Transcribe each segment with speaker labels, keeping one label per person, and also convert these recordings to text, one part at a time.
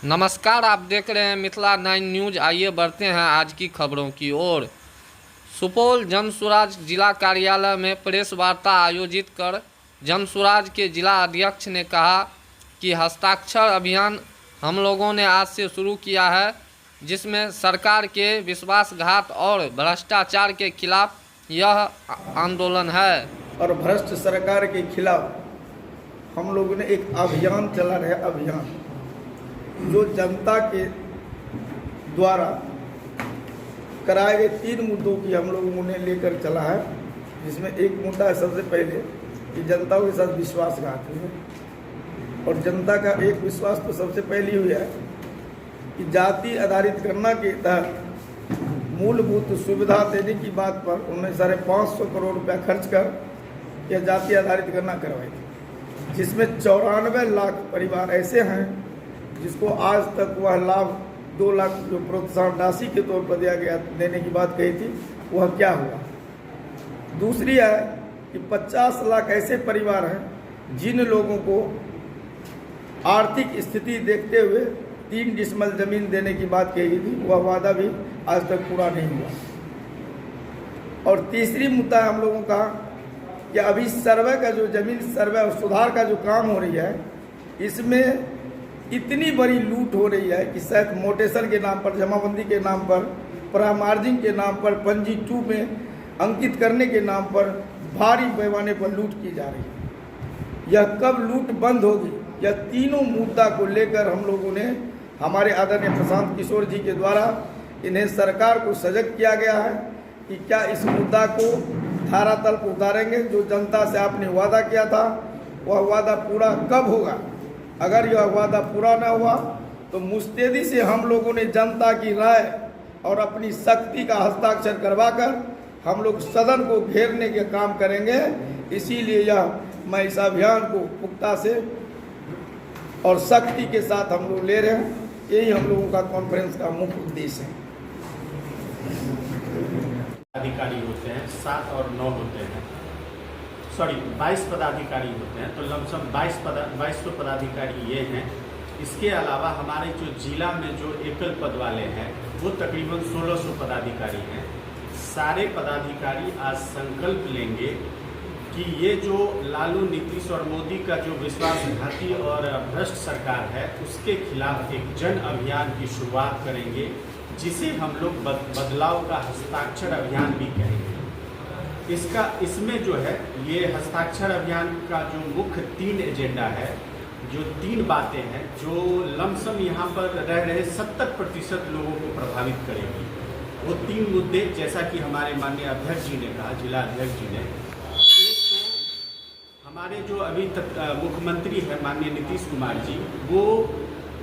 Speaker 1: नमस्कार, आप देख रहे हैं मिथिला 9 न्यूज। आइए बढ़ते हैं आज की खबरों की ओर। सुपौल जनसुराज जिला कार्यालय में प्रेस वार्ता आयोजित कर जनसुराज के जिला अध्यक्ष ने कहा कि हस्ताक्षर अभियान हम लोगों ने आज से शुरू किया है, जिसमें सरकार के विश्वासघात और भ्रष्टाचार के खिलाफ यह आंदोलन है।
Speaker 2: और भ्रष्ट सरकार के खिलाफ हम लोगों ने एक अभियान चला रहे, अभियान जो जनता के द्वारा कराए गए 3 मुद्दों की हम लोगों ने लेकर चला है, जिसमें एक मुद्दा है सबसे पहले कि जनता के साथ विश्वासघात है। और जनता का एक विश्वास तो सबसे पहले हुआ है कि जाति आधारित गणना के तहत मूलभूत सुविधा देने की बात पर उन्होंने 550 करोड़ रुपया खर्च कर यह जाति आधारित गणना करवाई थी, जिसमें 94 लाख परिवार ऐसे हैं जिसको आज तक वह लाभ 2 लाख जो प्रोत्साहन राशि के तौर पर दिया गया देने की बात कही थी, वह क्या हुआ। दूसरी है कि 50 लाख ऐसे परिवार हैं जिन लोगों को आर्थिक स्थिति देखते हुए 3 डिसमल जमीन देने की बात कही थी, वह वादा भी आज तक पूरा नहीं हुआ। और तीसरी मुद्दा हम लोगों का कि अभी सर्वे का जो जमीन सर्वे और सुधार का जो काम हो रही है, इसमें इतनी बड़ी लूट हो रही है कि शायद मोटेशन के नाम पर, जमाबंदी के नाम पर, परामार्जिन के नाम पर, पंजी 2 में अंकित करने के नाम पर भारी पैमाने पर लूट की जा रही है। यह कब लूट बंद होगी, यह तीनों मुद्दा को लेकर हम लोगों ने हमारे आदरणीय प्रशांत किशोर जी के द्वारा इन्हें सरकार को सजग किया गया है कि क्या इस मुद्दा को धरातल पर उतारेंगे। जो जनता से आपने वादा किया था वह वादा पूरा कब होगा। अगर यह वादा पूरा न हुआ तो मुस्तैदी से हम लोगों ने जनता की राय और अपनी शक्ति का हस्ताक्षर करवाकर हम लोग सदन को घेरने के काम करेंगे। इसीलिए मैं इस अभियान को पुख्ता से और शक्ति के साथ हम लोग ले रहे हैं। यही हम लोगों का कॉन्फ्रेंस का मुख्य उद्देश्य है।
Speaker 3: अधिकारी होते हैं 7 और 9 होते हैं, 22 पदाधिकारी होते हैं, तो लमसम 2200 पदाधिकारी ये हैं। इसके अलावा हमारे जो जिला में जो एकल पद वाले हैं वो तकरीबन 1600 पदाधिकारी हैं। सारे पदाधिकारी आज संकल्प लेंगे कि ये जो लालू, नीतीश और मोदी का जो विश्वासघाती और भ्रष्ट सरकार है उसके खिलाफ एक जन अभियान की शुरुआत करेंगे, जिसे हम लोग बदलाव का हस्ताक्षर अभियान भी कहेंगे। इसमें जो है ये हस्ताक्षर अभियान का जो मुख्य 3 एजेंडा है, जो 3 बातें हैं जो लमसम यहाँ पर रह रहे 70% लोगों को प्रभावित करेगी। वो 3 मुद्दे, जैसा कि हमारे माननीय अध्यक्ष जी ने कहा, जिला अध्यक्ष जी ने, एक तो हमारे जो अभी तक मुख्यमंत्री है माननीय नीतीश कुमार जी, वो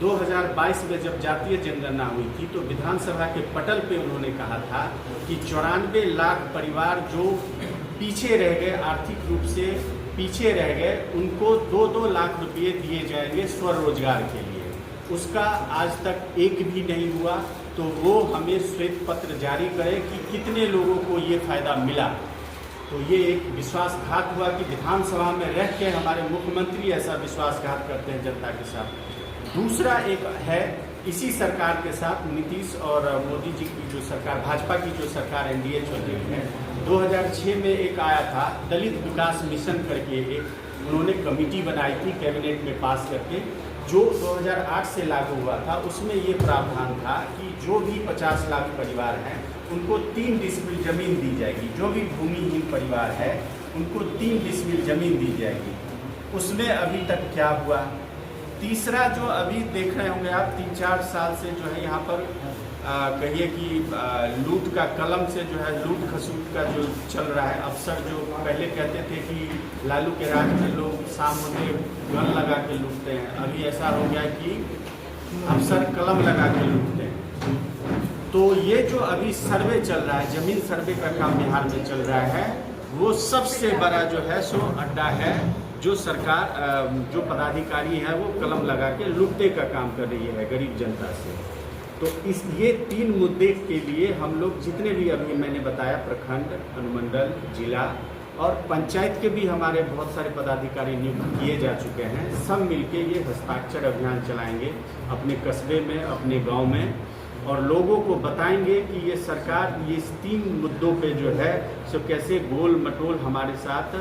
Speaker 3: 2022 में जब जातीय जनगणना हुई थी तो विधानसभा के पटल पे उन्होंने कहा था कि 94 लाख परिवार जो पीछे रह गए, आर्थिक रूप से पीछे रह गए, उनको 2-2 लाख रुपये दिए जाएंगे स्वरोजगार के लिए। उसका आज तक एक भी नहीं हुआ। तो वो हमें श्वेत पत्र जारी करे कि कितने लोगों को ये फायदा मिला। तो ये एक विश्वासघात हुआ कि विधानसभा में रह के हमारे मुख्यमंत्री ऐसा विश्वासघात करते हैं जनता के साथ। दूसरा एक है, इसी सरकार के साथ नीतीश और मोदी जी की जो सरकार, भाजपा की जो सरकार एनडीए चल रही है, 2006 में एक आया था दलित विकास मिशन करके, एक उन्होंने कमेटी बनाई थी कैबिनेट में पास करके, जो 2008 से लागू हुआ था। उसमें ये प्रावधान था कि जो भी 50 लाख परिवार हैं उनको 3 डिसमिल जमीन दी जाएगी। जो भी भूमिहीन परिवार है उनको 3 डिसमिल जमीन दी जाएगी। उसमें अभी तक क्या हुआ। तीसरा जो अभी देख रहे होंगे आप, 3-4 साल से जो है यहाँ पर कहिए कि लूट का कलम से जो है लूट खसूट का जो चल रहा है। अफसर जो पहले कहते थे कि लालू के राज में लोग शाम होते गन लगा के लूटते हैं, अभी ऐसा हो गया कि अफसर कलम लगा के लूटते हैं। तो ये जो अभी सर्वे चल रहा है, जमीन सर्वे का काम बिहार में चल रहा है, वो सबसे बड़ा जो है सो अड्डा है। जो सरकार, जो पदाधिकारी है वो कलम लगा के लूटने का काम कर रही है गरीब जनता से। तो ये 3 मुद्दे के लिए हम लोग जितने भी अभी मैंने बताया, प्रखंड, अनुमंडल, जिला और पंचायत के भी हमारे बहुत सारे पदाधिकारी नियुक्त किए जा चुके हैं। सब मिलके ये हस्ताक्षर अभियान चलाएंगे अपने कस्बे में, अपने गांव में, और लोगों को बताएंगे कि ये सरकार ये इस 3 मुद्दों पे जो है सो कैसे गोल मटोल हमारे साथ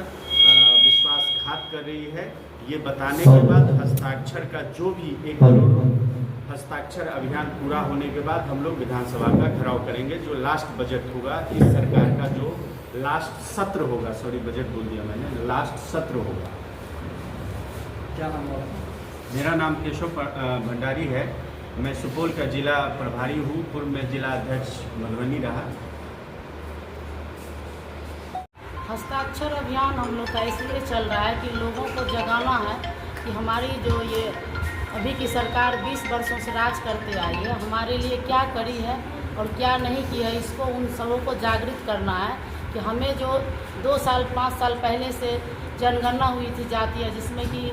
Speaker 3: विश्वासघात कर रही है। ये बताने के बाद हस्ताक्षर का जो भी 1 करोड़ हस्ताक्षर अभियान पूरा होने के बाद हम लोग विधानसभा का घेराव करेंगे। जो लास्ट बजट होगा इस सरकार का, जो लास्ट सत्र होगा, सॉरी बजट बोल दिया मैंने, लास्ट सत्र होगा।
Speaker 2: क्या नाम है?
Speaker 3: मेरा नाम केशव भंडारी है। मैं सुपौल का जिला प्रभारी हूँ। पूर्व में जिला अध्यक्ष मधुबनी रहा।
Speaker 4: हस्ताक्षर अभियान हम लोग का इसलिए चल रहा है कि लोगों को जगाना है कि हमारी जो ये अभी की सरकार 20 वर्षों से राज करते आई है, हमारे लिए क्या करी है और क्या नहीं की है, इसको उन सबों को जागृत करना है कि हमें जो 2 साल 5 साल पहले से जनगणना हुई थी जातीय, जिसमें कि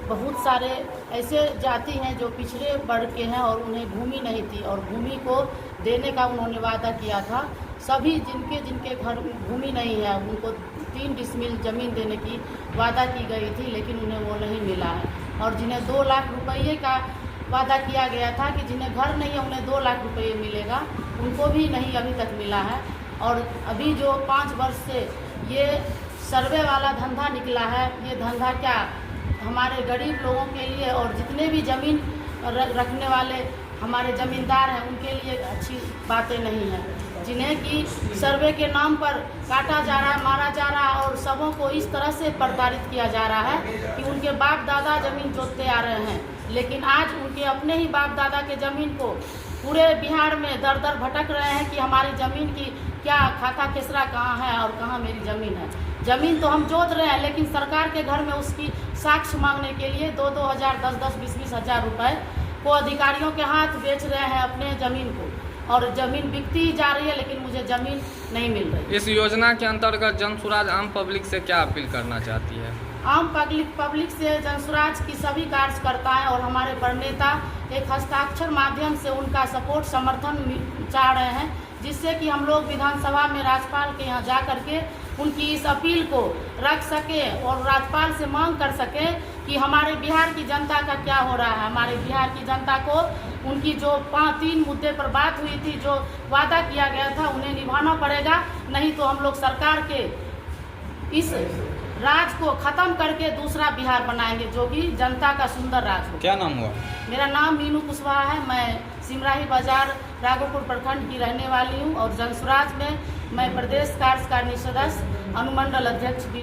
Speaker 4: बहुत सारे ऐसे जाति हैं जो पिछड़े वर्ग के हैं और उन्हें भूमि नहीं थी, और भूमि को देने का उन्होंने वादा किया था। सभी जिनके घर भूमि नहीं है उनको 3 डिसमिल ज़मीन देने की वादा की गई थी, लेकिन उन्हें वो नहीं मिला है। और जिन्हें 2 लाख रुपये का वादा किया गया था कि जिन्हें घर नहीं है उन्हें 2 लाख रुपये मिलेगा, उनको भी नहीं अभी तक मिला है। और अभी जो 5 वर्ष से ये सर्वे वाला धंधा निकला है, ये धंधा क्या हमारे गरीब लोगों के लिए और जितने भी ज़मीन रखने वाले हमारे ज़मींदार हैं उनके लिए अच्छी बातें नहीं हैं, जिन्हें कि सर्वे के नाम पर काटा जा रहा है, मारा जा रहा है और सबों को इस तरह से प्रताड़ित किया जा रहा है कि उनके बाप दादा ज़मीन जोतते आ रहे हैं, लेकिन आज उनके अपने ही बाप दादा के ज़मीन को पूरे बिहार में दर दर भटक रहे हैं कि हमारी ज़मीन की क्या खाता खेसरा कहाँ है और कहाँ मेरी ज़मीन है। ज़मीन तो हम जोत रहे हैं, लेकिन सरकार के घर में उसकी साक्ष्य मांगने के लिए 2-2 हज़ार 10-10 20-20 हज़ार रुपये को अधिकारियों के हाथ बेच रहे हैं अपने ज़मीन को, और ज़मीन बिकती ही जा रही है, लेकिन मुझे ज़मीन नहीं मिल रही।
Speaker 1: इस योजना के अंतर्गत जनसुराज आम पब्लिक से क्या अपील करना चाहती है?
Speaker 4: आम पब्लिक से जनसुराज की सभी कार्यकर्ताएं और हमारे प्रणेता एक हस्ताक्षर माध्यम से उनका सपोर्ट समर्थन चाह रहे हैं, जिससे कि हम लोग विधानसभा में राज्यपाल के यहाँ जा करके उनकी इस अपील को रख सके और राज्यपाल से मांग कर सके कि हमारे बिहार की जनता का क्या हो रहा है। हमारे बिहार की जनता को उनकी जो 3 मुद्दे पर बात हुई थी, जो वादा किया गया था, उन्हें निभाना पड़ेगा, नहीं तो हम लोग सरकार के इस राज को खत्म करके दूसरा बिहार बनाएंगे, जो कि जनता का सुंदर राज हो।
Speaker 1: क्या नाम हुआ?
Speaker 4: मेरा नाम मीनू कुशवाहा है। मैं सिमराही बाजार राघोपुर प्रखंड की रहने वाली हूँ और जनसुराज में मैं प्रदेश कार्यकारिणी सदस्य अनुमंडल अध्यक्ष भी